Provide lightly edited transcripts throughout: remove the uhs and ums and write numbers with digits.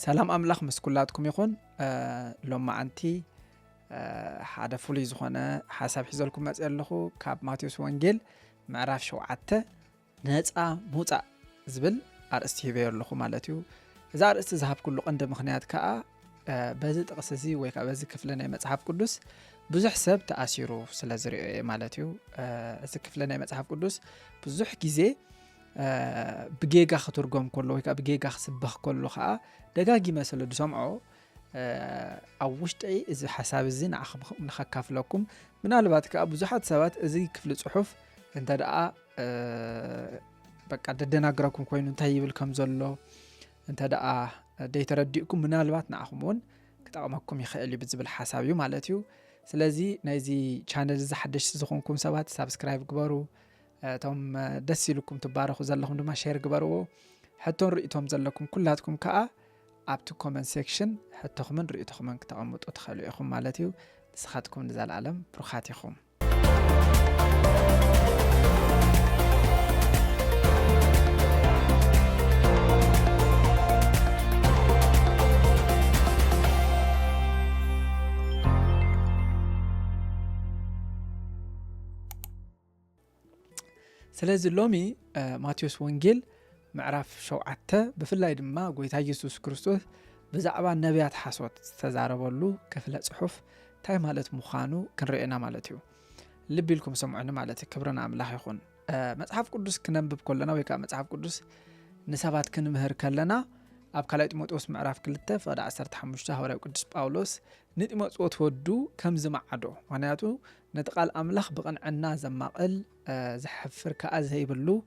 سلام أملاخ مسكولاتكم يخون لما أنتي حدا فولي زخانة حسب حزالكم مسألة لخو كاب ماتيوس وانجيل معرف شو عته نتسع موتسع زبل أرستي بير لخو مالتيو إذا أرست ذهب كله عند مخنيات كا بزت قصصي ويكا بزت كفلنا مصحف قدس بزح سب تأثيره سلازري مالتيو إذا كفلنا مصحف قدس بزح جزء بجيجا خطرقم كله ويكا بجيجا خسبخ كله خا دقاقي مثلا دسمعه أوشتي إذا حساب الزين نخكف لكم من البات كأبو زحات سوات إذا كفل صحف أنت دقا بقى ددنا قراكم كوين انتهي بالكم زلو أنت دقا دي ترديكم من البات نعخمون كتاقمكم يخيلي بزبل حسابيو مالتيو سلازي نايزي channel إذا حدش زخونكم سوات سابسكرايب قبارو توم دسي لكم تبارخوا زلهم دوما شير قبارو حتى رئيتهم زلكم كلاتكم كأ أبتو كومنت سيكشن حتى خمن رئيتهم من كتعمد أدخلوا يخم مالتيو نسخاتكم نزال العالم بروخاتيكم سلازي اللومي ماتيوس وانجيل معرف شوعته بفلاي دما قويتا يسوس كريستوس بزعبا نبيات حاسوت تزاربولو كفلة صحف تاي مالت مخانو كنرئينا مالتيو لبي لكم سمعنا مالتي كبرنا أملاح يخون مصحف قدس كننبب كلنا ويكا مصحف قدس نسابات كنمهر كلنا أب كلايت موتوس معرف كلته فدا 15 هوراي قدس باولوس نتيموت ودو كم زمعدو معناتو نتقال أملاح بقنعنا زماقل زحفر كأزهي بلو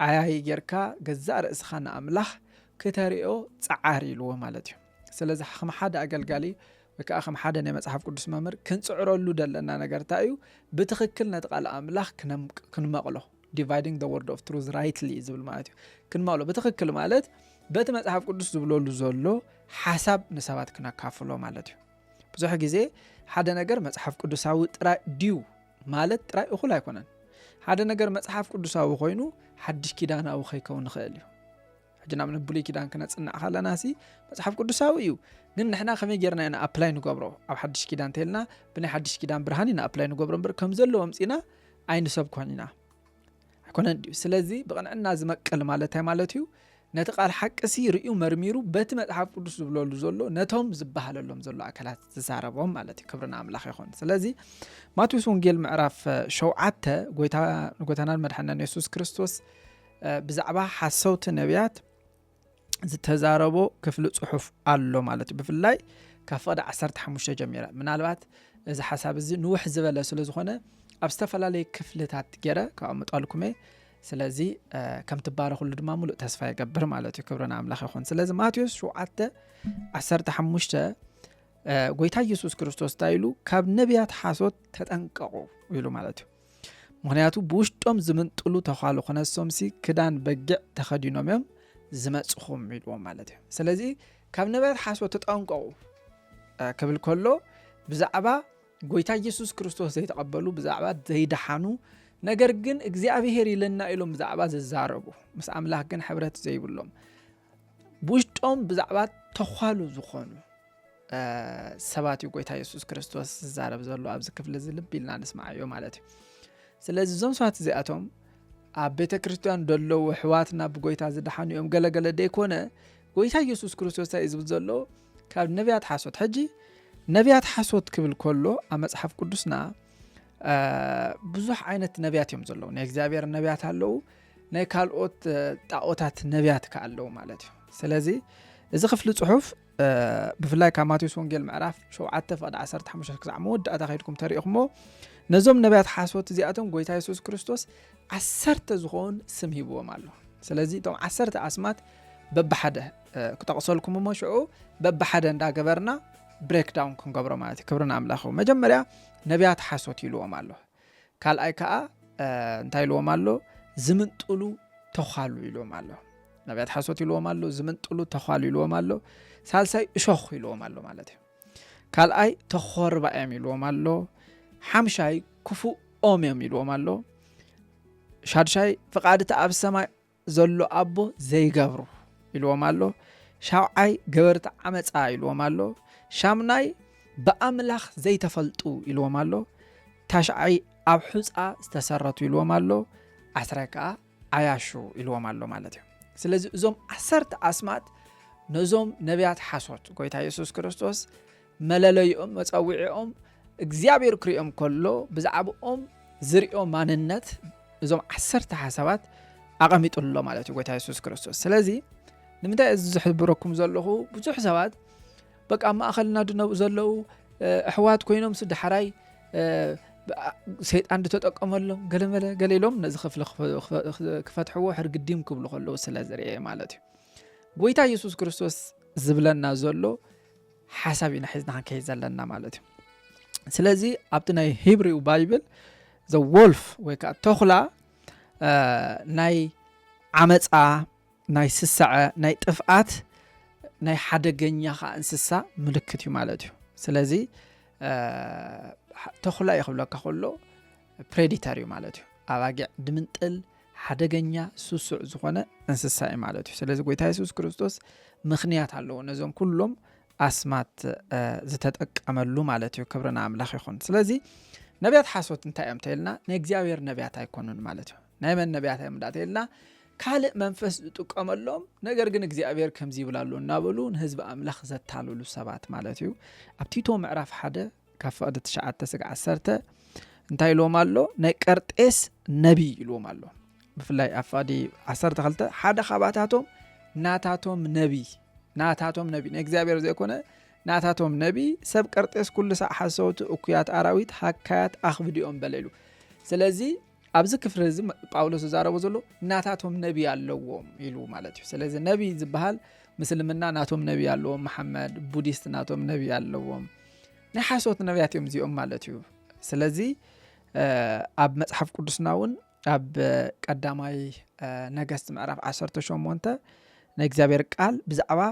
عاي جركا جزار إسخان أملاح كتاريو تعاري لو مالتيو سلازي خم حدا أقلقالي وكا خم حدا نمت صحف قدس مامر كنت عرو اللو دلنا نقرتايو بتخكل نتقال أملاح كنمقلو dividing the word of truth rightly زبل مالتيو كنمقلو بتخكل مالت بتمت صحف قدس زبلو لزولو حسب نسابات كنا كافلو مالتيو بزوح جزي حدا نقر مصحف قدساوي ترى ديو مالت ترى أخو لا يكونن حدا نقر مصحف قدساوي خوينو حدش كيدان أو خيكون نخيليو حجنا من بولي كيدان كنا تصنع خلا ناسي مصحف قدساوي يو نن نحنا خمي جرنا أنا أبلاي نقبره أو حدش كيدان تلنا بني حدش كيدان برهاني نا أبلاي نقبره بر كم زلوا أمسينا عين سب كونينا كونن ديو سلازي بقى عنا زمك مالتها مالتيو نتقال حق سي ريو مرميرو بت مصحف قدس زبلو زلو نتهم زبحال لهم زلو أكلات تزاربهم مالتي كبرنا أملاخ يخون سلازي ماتيوس وانجيل معرف شوعته قويتنا المدحنا يسوس كريستوس بزعبا حسوت نبيات زتزاربو كفل صحف الله مالتي بفلاي كفاد 15 جميرة من الوقت إذا حساب زي نوح زبالة سلازخونه أبستفلا كفلتات جرا كأمطالكم سلازي كم تبارك كل دم ملؤ تسفى يقبر مالتي كبرنا أملاخ يخون سلازي ماتيوس شوعته 15 قويتا يسوس كريستوس تايلو كاب نبيات حاسوت تتنقعو يلو مالتيو مغنياتو بوشتوم زمن طلو تخالو خنسومسي كدان بقع تخدينوم يوم زمصخوم يلو مالتيو سلازي كاب نبيات حاسوت تتنقعو كبل كله بزعبا قويتا يسوس كريستوس يتقبلو بزعبا زيدحانو ነገር ግን እግዚአብሔር ይለና ኢሎም ብዛዕባ ዘዛረቡ ምስ አምላክ ግን ሕብረት ዘይብሎም ቡሽጦም ብዛዕባ ተኻሉ ዝኾኑ ሰባት ይጎይታ ኢየሱስ ክርስቶስ ዘዛረብ ዘሎ ኣብዚ ክፍለ ዝልብ ኢልና ንስማዓዮ ማለት እዩ ስለዚ ዞም ሰባት እዚኣቶም ኣብ ቤተ ክርስቲያን ደለው ሕዋትና ብጎይታ ዝደሓንዮም ገለገለ ደይኮነ ጎይታ ኢየሱስ ክርስቶስ ዝብል ዘሎ ካብ ነቢያት ሓሶት ሕጂ ነቢያት ሓሶት ክብል ከሎ ኣብ መጽሓፍ ቅዱስና ብዙሕ ዓይነት ነቢያት እዮም ዘለዉ ናይ እግዚአብሔር ነቢያት ኣለዉ ናይ ካልኦት ጣዖታት ነቢያት ከኣለዉ ማለት እዩ ስለዚ እዚ ክፍሊ ጽሑፍ ብፍላይ ካብ ማቴዎስ ወንጌል ምዕራፍ 7:15 ክሳብ መወዳእታ ከይድኩም ተሪኢኹሞ ነዞም ነቢያት ሓሶት እዚኣቶም ጎይታ ኢየሱስ ክርስቶስ 10 ዝኾን ስም ሂብዎም ኣሎ ስለዚ እቶም 10 ኣስማት በብሓደ ክጠቕሰልኩም መሽዑ በብሓደ እንዳገበርና ብሬክ ዳውን ክንገብሮ ማለት ክብርና ኣምላኽ መጀመርያ ነቢያት ሓሶት ይልዎም ኣሎ ካልኣይ ከዓ እንታይ ይልዎም ኣሎ ዝምንጥሉ ተኻሉ ይልዎም ኣሎ ነቢያት ሓሶት ይልዎም ኣሎ ዝምንጥሉ ተኻሉ ይልዎም ኣሎ ሳልሳይ እሾኽ ይልዎም ኣሎ ማለት እዩ ካልኣይ ተኾርባኦም ይልዎም ኣሎ ሓምሻይ ክፉእ ኦም ይልዎም ኣሎ ሻድሻይ ፍቃድቲ ኣብ ሰማይ ዘሎ ኣቦ ዘይገብሩ ይልዎም ኣሎ ሻውዓይ ገበርቲ ዓመፃ ኢልዎም ኣሎ ሻምናይ ብኣምላኽ ዘይተፈልጡ ኢልዎም ኣሎ ታሽዓይ ኣብ ሑፃ ዝተሰረቱ ኢልዎም ኣሎ 10 ከዓ ኣያሹ ኢልዎም ኣሎ ማለት እዩ ስለዚ እዞም 10 ኣስማት ነዞም ነቢያት ሓሶት ጎይታ ኢየሱስ ክርስቶስ መለለይኦም መጻዊዒኦም እግዚአብሔር ክሪኦም ከሎ ብዛዕባኦም ዝሪኦ ማንነት እዞም 10 ሓሳባት ኣቐሚጡሎ ማለት እዩ ጎይታ ኢየሱስ ክርስቶስ ስለዚ ንምንታይ እዚ ዝሕብረኩም ዘለኹ ብዙሕ ሰባት በቃ ማእኸልና ድነው ዘለው ኣሕዋት ኮይኖም ስድሓራይ ሰይጣን ተጠቀመሎም ገለኢሎም ነዚ ክፍሊ ክፈትሕዎ ሕርግዲም ክብሉ ከለው ስለ ዝርአ ማለት እዩ ጎይታ ኢየሱስ ክርስቶስ ዝብለና ዘሎ ሓሳብ ኢና ሒዝና ክንከይድ ዘለና ማለት እዩ ስለዚ ኣብቲ ናይ ሂብሪው ባይብል ዘ ወልፍ ወይ ከዓ ተኹላ ናይ ዓመፃ ናይ ስሳዐ ናይ ጥፍኣት ናይ ሓደገኛ ኻ እንስሳ ምልክት እዩ ማለት እዩ ስለዚ ተኹላ ይኽብለካ ከሎ ፕሬዲተር እዩ ማለት እዩ ኣባጊዕ ድምንጥል ሓደገኛ ሱሱዕ ዝኾነ እንስሳ እዩ ማለት እዩ ስለዚ ጎይታ ኢየሱስ ክርስቶስ ምኽንያት ኣለዎ ነዞም ኩሎም ኣስማት ዝተጠቀመሉ ማለት እዩ ክብርና ኣምላኽ ይኹን ስለዚ ነቢያት ሓሶት እንታይ እዮም ተይልና ናይ እግዚአብሔር ነቢያት ኣይኮኑን ማለት እዩ ናይ መን ነቢያት እዮም ተይልና ካልእ መንፈስ ዝጥቀመሎም ነገር ግን እግዚአብሔር ከምዚ ይብላሉ እናበሉ ንህዝቢ ኣምላኽ ዘታልሉ ሰባት ማለት እዩ ኣብ ቲቶ ምዕራፍ 1 ካብ ፈቅዲ 9-10 እንታይ ኢሎም ኣሎ ናይ ቀርጤስ ነቢ ኢሎም ኣሎ ብፍላይ ኣብ ፈቅዲ 12 ሓደ ካባታቶም ናታቶም ነቢ ናይ እግዚአብሔር ዘይኮነ ናታቶም ነቢ ሰብ ቀርጤስ ኩሉ ሰዓ ሓሰውት እኩያት አራዊት ሃካያት ኣኽብዲኦም በለሉ ስለዚ ኣብዚ ክፍል እዚ ጳውሎስ ዘዛረቦ ዘሎ ናታቶም ነቢ ኣለዎም ኢሉ ማለት እዩ ስለዚ ነቢ ዝበሃል ምስልምና ናቶም ነቢ ኣለዎም መሐመድ ቡዲስት ናቶም ነቢ ኣለዎም ናይ ሓሶት ነቢያት እዮም እዚኦም ማለት እዩ ስለዚ ኣብ መጽሓፍ ቅዱስና እውን ኣብ ቀዳማይ ነገስት ምዕራፍ 18 ናይ እግዚአብሔር ቃል ብዛዕባ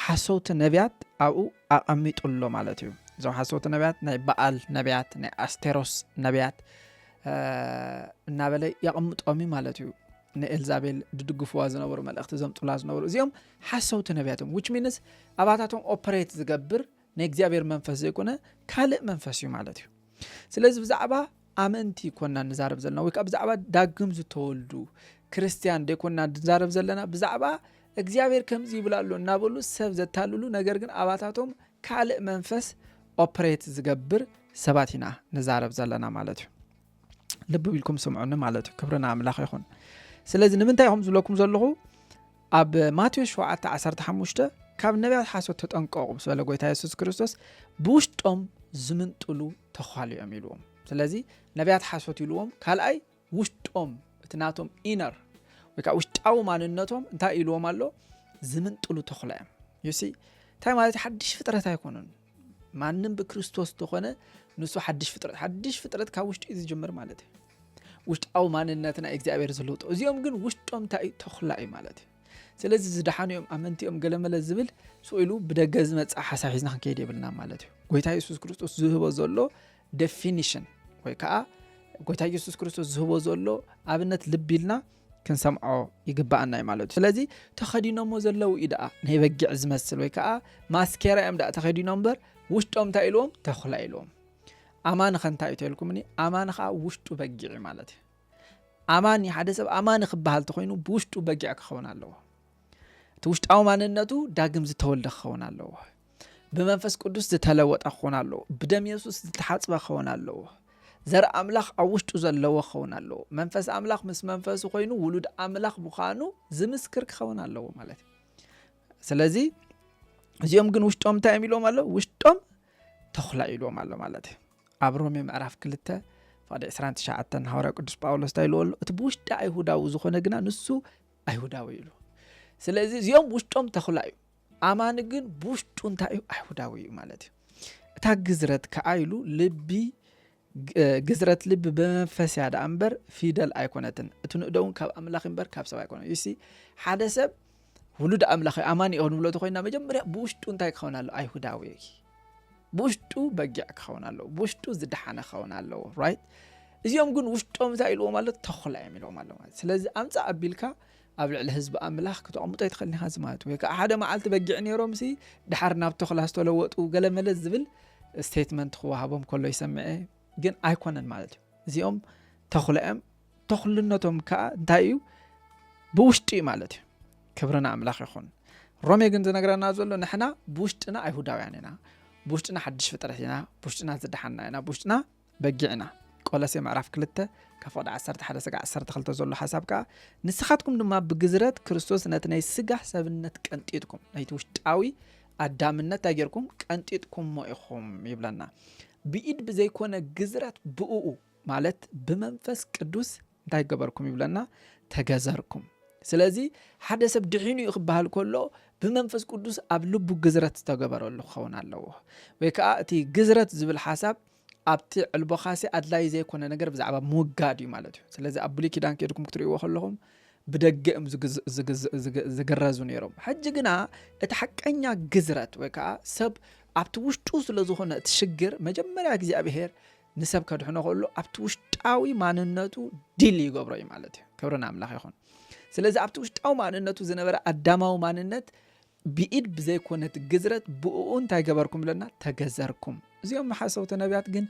ሓሶት ነቢያት ኣብኡ ኣቐሚጡሎ ማለት እዩ እዞም ሓሶት ነቢያት ናይ በዓል ነቢያት ናይ ኣስቴሮስ ነቢያት እናበለ ያቐምጦም ማለት እዩ ንኤልዛቤል ድድግፍዋ ዝነበሩ መልእኽቲ ዘምጡላ ዝነበሩ እዚኦም ሓሶት ነቢያቶም which means ኣባታቶም ኦፐሬት ዝገብር ናይ እግዚአብሔር መንፈስ ዘይኮነ ካልእ መንፈስ እዩ ማለት እዩ ስለዚ ብዛዕባ ኣመንቲ ኮና ንዛረብ ዘለና ወይ ከዓ ብዛዕባ ዳግም ዝተወልዱ ክርስቲያን ደይኮና ንዛረብ ዘለና ብዛዕባ እግዚአብሔር ከምዚ ይብላሉ እናበሉ ሰብ ዘታልሉ ነገር ግን ኣባታቶም ካልእ መንፈስ ኦፐሬት ዝገብር ሰባት ኢና ንዛረብ ዘለና ማለት እዩ ልብ ቢልኩም ስምዑኒ ማለት እዩ ክብርና ኣምላኽ ይኹን ስለዚ ንምንታይ ኢኹም ዝብለኩም ዘለኹ ኣብ ማቴዎስ 7:15 ካብ ነቢያት ሓሶት ተጠንቀቁ ስለ ጎይታ ኢየሱስ ክርስቶስ ብውሽጦም ዝምንጥሉ ተኻልዮም ኢልዎም ስለዚ ነቢያት ሓሶት ኢልዎም ካልኣይ ውሽጦም እትናቶም ኢነር ወይ ከዓ ውሽጣዊ ማንነቶም እንታይ ኢልዎም ኣሎ ዝምንጥሉ ተኽልዮም ዩሲ እንታይ ማለት ሓድሽ ፍጥረት ኣይኮኑን ማንም ብክርስቶስ ተኾነ ንሱ ሓድሽ ፍጥረት ካብ ውሽጡ ዝጅምር ማለት እዩ ውሽጣዊ ማንነትና እግዚአብሔር ዝለውጦ እዚኦም ግን ውሽጦም እንታይ ተኽላ እዩ ማለት እዩ ስለዚ ዝደሓንዮም ኣመንቲኦም ገለመለ ዝብል ስኢሉ ብደገ ዝመጽ ሓሳብ ሒዝና ክንከይድ የብልና ማለት እዩ ጎይታ ኢየሱስ ክርስቶስ ዝህቦ ዘሎ ዴፊኒሽን ወይ ከዓ ጎይታ ኢየሱስ ክርስቶስ ዝህቦ ዘሎ ኣብነት ልቢልና ክንሰምዖ ይግባአና ማለት እዩ ስለዚ ተኸዲኖሞ ዘለው ኢዳኣ ናይ በጊዕ ዝመስል ወይ ከዓ ማስኬራ እዮም ዳ ተኸዲኖም በር ውሽጦም እንታይ ኢልዎም ተኽላ ኢልዎም ኣማን ኸንታይ እትልኩምኒ ኣማን ኸ ውሽጡ በጊዕ ማለት እዩ ኣማን ሓደ ሰብ ኣማን ክበሃል ተኾይኑ ብውሽጡ በጊዕ ክኸውን ኣለዎ እቲ ውሽጣዊ ማንነቱ ዳግም ዝተወልደ ክኸውን ኣለዎ ብመንፈስ ቅዱስ ዝተለወጠ ክኸውን ኣለዎ ብደም ኢየሱስ ዝተሓጽበ ክኸውን ኣለዎ ዘር ኣምላኽ ኣብ ውሽጡ ዘለዎ ክኸውን ኣለዎ መንፈስ ኣምላኽ ምስ መንፈሱ ኮይኑ ውሉድ ኣምላኽ ምዃኑ ዝምስክር ክኸውን ኣለዎ ማለት እዩ ስለዚ እዚኦም ግን ውሽጦም እንታይ ኢሎም ኣሎ ውሽጦም ተኽላ ኢሎም ኣሎ ማለት እዩ ኣብ ሮሜ ምዕራፍ 2 ፈቅዲ 29 ሐዋርያ ቅዱስ ጳውሎስ ታይሉ ኣሎ እቲ ብውሽጣ አይሁዳዊ ዝኾነ ግና ንሱ አይሁዳዊ ኢሉ ስለዚ እዚኦም ውሽጦም ተኽላ እዩ ኣማን ግን ብውሽጡ እንታይ አይሁዳዊ እዩ ማለት እዩ እታ ግዝረት ከአይሉ ልቢ ግዝረት ልብ በመንፈስ ያዳ እምበር ፊደል ኣይኮነትን እቲ ንደውን ካብ ኣምላኽ እምበር ካብ ሰብ ኣይኮነ ይሲ ሓደ ሰብ ውሉድ ኣምላኽ ኣማን ይሆን ብሎ ተኾይና መጀመርያ ብውሽጡ እንታይ ክኸውን ኣሎ አይሁዳዊ ብውሽጡ በጊዕ ክኸውን ኣሎ ብውሽጡ ዝደሓነ ክኸውን ኣሎ ራይት እዚኦም ግን ውሽጦም እንታይ ኢልዎም ማለት ተኽላ እዮም ኢልዎም ኣሎ ማለት ስለዚ ኣምፃ ኣቢልካ ኣብ ልዕሊ ህዝቢ ኣምላኽ ክትቕምጦ ይትኽእልኒ ኢኻ ማለት ወይ ከዓ ሓደ መዓልቲ በጊዕ ነይሮም ሲ ድሓር ናብ ተኹላ ዝተለወጡ ገለመለ ዝብል ስቴትመንት ክወሃቦም ከሎ ይሰምዐ ግን ኣይኮነን ማለት እዩ እዚኦም ተኹለኦም ተኹልነቶም ከዓ እንታይ እዩ ብውሽጢ ማለት እዩ ክብርና ኣምላኽ ይኹን ሮሜ ግን ዝነግረና ዘሎ ንሕና ብውሽጥና ኣይሁዳውያን ኢና ብውሽጥና ሓድሽ ፍጥረት ኢና ብውሽጥና ዝድሓና ኢና ብውሽጥና በጊዕና ቆላሴ ምዕራፍ 2 ከፍቅዲ 11-12 ዘሎ ሓሳብ ከዓ ንስኻትኩም ድማ ብግዝረት ክርስቶስ ነቲ ናይ ስጋ ሰብነት ቀንጢጥኩም ናይቲ ውሽጣዊ ኣዳምነት ታጌርኩም ቀንጢጥኩም ኢኹም ይብለና ብኢድ ብዘይኮነ ግዝረት ብኡኡ ማለት ብመንፈስ ቅዱስ እንታይ ገበርኩም ይብለና ተገዘርኩም ስለዚ ሓደ ሰብ ድሒኑ ይኽበሃል ከሎ ብመንፈስ ቅዱስ ኣብ ልቡ ግዝረት ዝተገበረሉ ክኸውን ኣለዎ ወይ ከዓ እቲ ግዝረት ዝብል ሓሳብ ኣብቲ ዕልቦኻሲ ኣድላይ ዘይኮነ ነገር ብዛዕባ ምውጋድ እዩ ማለት እዩ ስለዚ ኣብ ብሉይ ኪዳን ከድኩም ክትሪእዎ ከለኹም ብደገኦም ዝገረዙ ነይሮም ሕጂ ግና እቲ ሓቀኛ ግዝረት ወይ ከዓ ሰብ ኣብቲ ውሽጡ ስለ ዝኾነ እቲ ሽግር መጀመርያ እግዚኣብሔር ንሰብ ከድሕኖ ከሎ ኣብቲ ውሽጣዊ ማንነቱ ዲል ይገብሮ እዩ ማለት እዩ ክብርና ኣምላኽ ይኹን ስለዚ ኣብቲ ውሽጣዊ ማንነቱ ዝነበረ ኣዳማዊ ማንነት ብኢድ ብዘይኮነት ግዝረት ብኡኡ እንታይ ገበርኩም ብለና ተገዘርኩም እዚኦም መሓሰውቲ ነቢያት ግን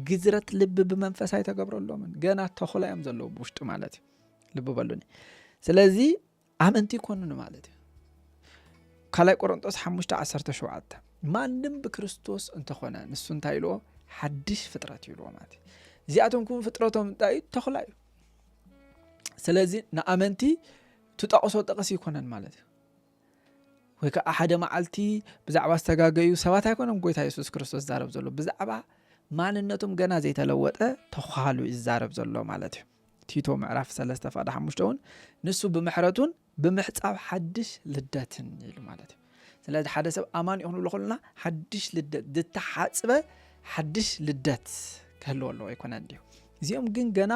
ግዝረት ልቢ ብመንፈስ ኣይተገብረሎምን ገና ተኹላዮም ዘለዉ ብውሽጡ ማለት እዩ ልቢ በሉኒ ስለዚ ኣመንቲ ይኮኑን ማለት እዩ ካልኣይ ቆሮንጦስ 5:17 ማንም ብክርስቶስ እንተኾነ ንሱ እንታይ ኢልዎ ሓድሽ ፍጥረት ይብልዎ ማለት እዩ እዚኣቶም ኩን ፍጥረቶም እንታይ ተኹላ እዩ ስለዚ ንኣመንቲ ትጠቕሶ ጠቕሲ ይኮነን ማለት እዩ ወይ ከዓ ሓደ መዓልቲ ብዛዕባ ዝተጋገዩ ሰባት ኣይኮነም ጎይታ ኢየሱስ ክርስቶስ ዛረብ ዘሎ ብዛዕባ ማንነቶም ገና ዘይተለወጠ ተኻሉ ይዛረብ ዘሎ ማለት እዩ ቲቶ ምዕራፍ 3:5 ንሱ ብምሕረቱን ብምሕጻብ ሓድሽ ልደትን ይሉ ማለት እዩ ስለዚ ሓደ ሰብ ኣማን ይኹኑ ለኹልና ሓድሽ ልደት ዝተሓጽበ ሓድሽ ልደት ክህልዎ ኣለዎ ኣይኮነን ድዩ እዚኦም ግን ገና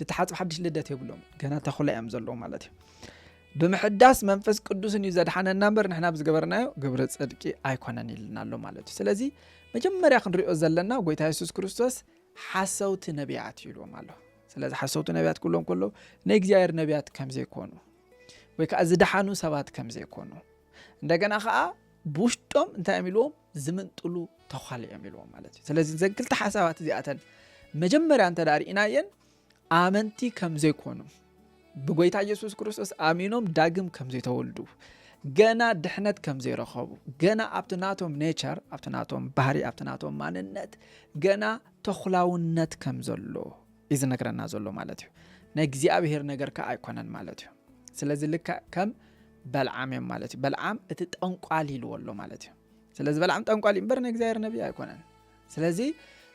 ዝተሓጽበ ሓድሽ ልደት የብሎም ገና ተኹላዮም ዘለዎ ማለት እዩ ብምሕዳስ መንፈስ ቅዱስን እዩ ዘድሓነና እምበር ንሕና ብዝገበርናዮ ግብሪ ጽድቂ ኣይኮነን ይልና ኣሎ ማለት እዩ ስለዚ መጀመርያ ክንሪኦ ዘለና ጎይታ ኢየሱስ ክርስቶስ ሓሰውቲ ነቢያት ይብልዎም ኣሎ ስለዚ ሓሰውቲ ነቢያት ኩሎም ከሎ ናይ እግዚኣብሔር ነቢያት ከም ዘይኮኑ ወይ ከዓ ዝድሓኑ ሰባት ከም ዘይኮኑ እንደገና ከዓ ብውሽጦም እንታይ የሚልዎም ዝምንጥሉ ተኻልዮም ይልዎም ማለት እዩ ስለዚ ዘን ክልተ ሓሳባት እዚኣተን መጀመርያ እንተዳሪእናየን ኣመንቲ ከም ዘይኮኑ ብጎይታ ኢየሱስ ክርስቶስ ኣሚኖም ዳግም ከም ዘይተወልዱ ገና ድሕነት ከም ዘይረኸቡ ገና ኣብቲ ናቶም ኔቸር ኣብቲ ናቶም ባህሪ ኣብቲ ናቶም ማንነት ገና ተኹላውነት ከም ዘሎ እዩ ዝነግረና ዘሎ ማለት እዩ ናይ እግዚኣብሔር ነገር ከዓ ኣይኮነን ማለት እዩ ስለዚ ልካ ከም በልዓም እዮም ማለት እዩ በልዓም እቲ ጠንቋል ይልዎ ኣሎ ማለት እዩ ስለዚ በልዓም ጠንቋል እምበር ናይ እግዚኣብሔር ነቢይ ኣይኮነን ስለዚ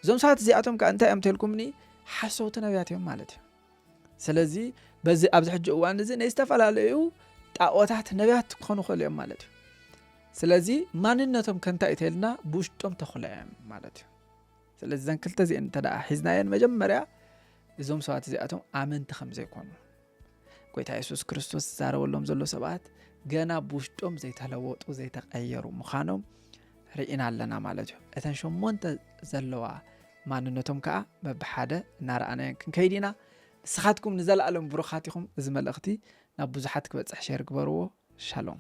እዞም ሰባት እዚኣቶም ከዓ እንታይ እዮም ተልኩምኒ ሓሰውቲ ነቢያት እዮም ማለት እዩ ስለዚ በዚ ኣብዚ ሕጂ እዋን እዚ ናይ ዝተፈላለዩ ጣዖታት ነቢያት ክኾኑ ይኽእሉ እዮም ማለት እዩ ስለዚ ማንነቶም ከንታይ እተልና ብውሽጦም ተኹላዮም ማለት እዩ ስለዚ ዘን ክልተ እዚአን እንተደኣ ሒዝናየን መጀመርያ እዞም ሰባት እዚኣቶም ኣመንቲ ከም ዘይኮኑ ጎይታ ኢየሱስ ክርስቶስ ዛረበሎም ዘሎ ሰባት ገና ብውሽጦም ዘይተለወጡ ዘይተቀየሩ ምዃኖም ርኢና ኣለና ማለት እዩ እተን ሸሞንተ ዘለዋ ማንነቶም ከዓ በብሓደ እናረኣናየን ክንከይዲና ንስኻትኩም ንዘለኣለም ብሩኻት ኢኹም እዚ መልእኽቲ ናብ ብዙሓት ክበፅሕ ሸር ግበርዎ ሻሎም